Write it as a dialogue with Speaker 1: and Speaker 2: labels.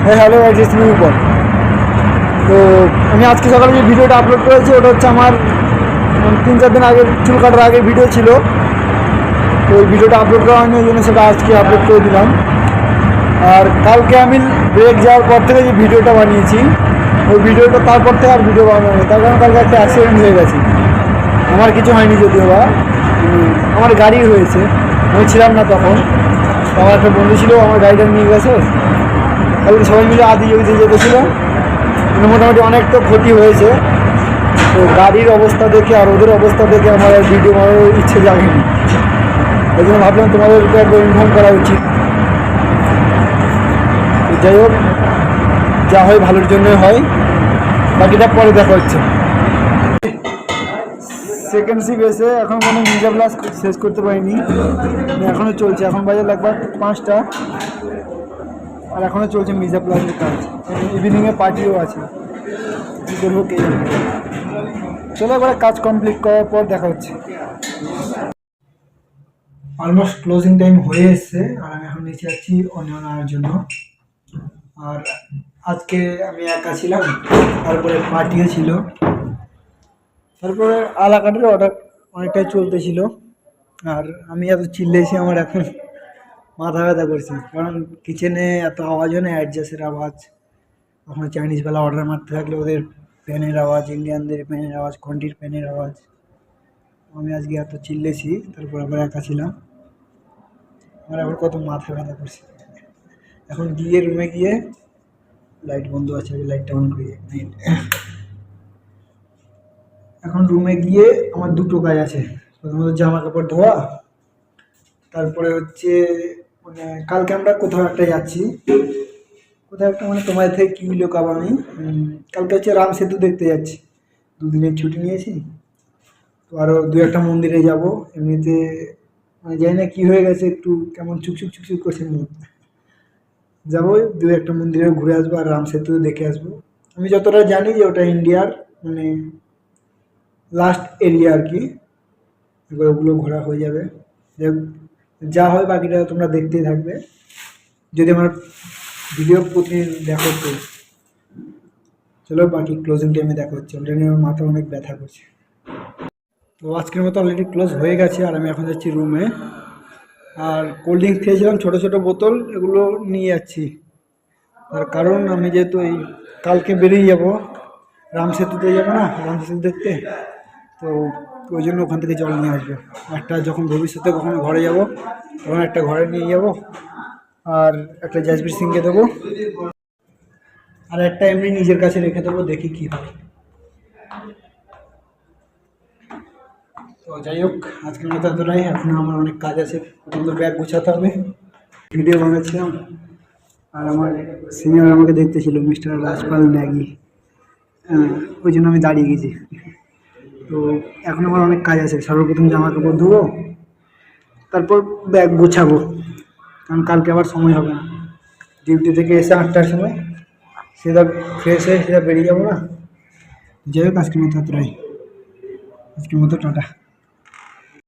Speaker 1: হ্যাঁ hello guys, তুমি উপর। তো আমি আজকে সকালে যে ভিডিওটা আপলোড করেছি ওটা হচ্ছে আমার 3-4 দিন আগের চুল কাটার আগের ভিডিও ছিল। তো ওই ভিডিওটা আপলোড করা হয়নি, ওই জন্য সেটা আজকে আপলোড করে দিলাম। আর কালকে আমি ব্রেক যাওয়ার পর থেকে যে ভিডিওটা বানিয়েছি, ওই ভিডিওটা তারপর থেকে আর ভিডিও বানানো হয়নি, তার কারণ কালকে একটা অ্যাক্সিডেন্ট হয়ে গেছে। আমার কিছু হয়নি যদিও বা, আমার গাড়ি হয়েছে, আমি ছিলাম না তখন। আমার একটা বন্ধু ছিল, আমার গাড়িটা নিয়ে গেছে। কালকে সবাই মিলে আদি জমিতে যেতেছিলাম, মোটামুটি অনেক তো ক্ষতি হয়েছে। তো গাড়ির অবস্থা দেখে আর ওদের অবস্থা দেখে আমার আর ভিডিও বানানোর ইচ্ছে জাগেনি। এই জন্য ভাবলাম তোমাদেরকে একবার ইনফর্ম করা উচিত। যাই হোক, যা হয় ভালোর জন্যই হয়, বাকিটা পরে দেখা হচ্ছে। সেকেন্ড শিফট এসে এখন কোনো মিউজিক ক্লাস শেষ করতে পারিনি, এখনও চলছে। এখন বাজে লাগবে 5টা, আর এখনও চলছে মিউজিক ক্লাসের কাজ। ইভিনিংয়ে পার্টিও আছে, কী করবো কে জানে। চলো এবার কাজ কমপ্লিট করার পর দেখা হচ্ছে। অলমোস্ট ক্লোজিং টাইম হয়ে এসছে, আর আমি এখন নিচে যাচ্ছি অনিয়ন আনার জন্য। আর আজকে আমি একা ছিলাম, তারপরে পার্টিও ছিল, তারপরে আলাকাটের অর্ডার অনেকটাই চলতেছিল। আর আমি এত চিল্লেছি, আমার এখন মাথা ব্যথা করছে, কারণ কিচেনে এত আওয়াজ হয় না, অ্যাডজাস্টের আওয়াজ। কখনো চাইনিজ বেলা অর্ডার মারতে থাকলে ওদের প্যানের আওয়াজ, ইন্ডিয়ানদের প্যানের আওয়াজ, কন্টির প্যানের আওয়াজ। আমি আজকে এত চিল্লেছি, তারপর আবার একা ছিলাম, আমার আবার কত মাথা ব্যথা করছে। এখন গিয়ে রুমে গিয়ে, লাইট বন্ধ আছে, লাইটটা অন করি। এখন রুমে গিয়ে আমার দুটো কাজ আছে। প্রথমত জামা কাপড় ধোয়া, তারপরে হচ্ছে মানে কালকে আমরা কোথাও একটা যাচ্ছি, কোথাও একটা, মানে তোমাদের থেকে কী লোকাব আমি। কালকে হচ্ছে রাম সেতু দেখতে যাচ্ছি, 2 দিনের ছুটি নিয়েছি। তো আরও 2-1টা মন্দিরে যাব। এমনিতে মানে জানি না কী হয়ে গেছে, একটু কেমন চুকচুক চুকচুক করছে মুখ। যাবো 2-1টা মন্দিরে ঘুরে আসবো, আর রাম সেতু দেখে আসবো। আমি যতটা জানি যে ওটা ইন্ডিয়ার মানে লাস্ট এরিয়া আর কি। এবার ওগুলো ঘোরা হয়ে যাবে, যা হয় বাকিটা তোমরা দেখতেই থাকবে, যদি আমার ভিডিও প্রতিদিন দেখো তো। চলো বাকি ক্লোজিং টাইমে দেখা হচ্ছে, অলরেডি আমার মাথা অনেক ব্যথা করছে। তো আজকের মতো অলরেডি ক্লোজ হয়ে গেছে, আর আমি এখন যাচ্ছি রুমে। আর কোল্ড ড্রিঙ্কস খেয়েছিলাম ছোটো ছোটো বোতল, এগুলো নিয়ে যাচ্ছি। তার কারণ আমি যেহেতু এই কালকে বেরিয়ে যাব, রাম সেতুতে যাবো না, রাম সেতু দেখতে, তো ওই জন্য ওখান থেকে জল নিয়ে আসবো। একটা যখন ভবিষ্যতে কখনো ঘরে যাব, তখন একটা ঘরে নিয়ে যাব, আর একটা জাসবীর সিংকে দেবো, আর একটা এমনি নিজের কাছে রেখে দেবো, দেখি কী হয়। তো যাই হোক, আজকের মতো এতটাই। এখন আমার অনেক কাজ আছে, প্রথমত ব্যাগ গুছাতে হবে। ভিডিও বানাচ্ছিলাম, আর আমার সিনিয়র আমাকে দেখতেছিল, মিস্টার রাজপাল ন্যাগি, ওই জন্য আমি দাঁড়িয়ে গেছি। তো এখন আমার অনেক কাজ আছে, সর্বপ্রথম জামা কাপড় ধুবো, তারপর ব্যাগ গোছাবো, কারণ কালকে আবার সময় হবে না। ডিউটি থেকে এসে 8টার সময় সেটা ফ্রেশ হয়ে সেটা বেরিয়ে যাবো না। যাই হোক, আজকের মতো এতটাই, আজকের মতো টাটা।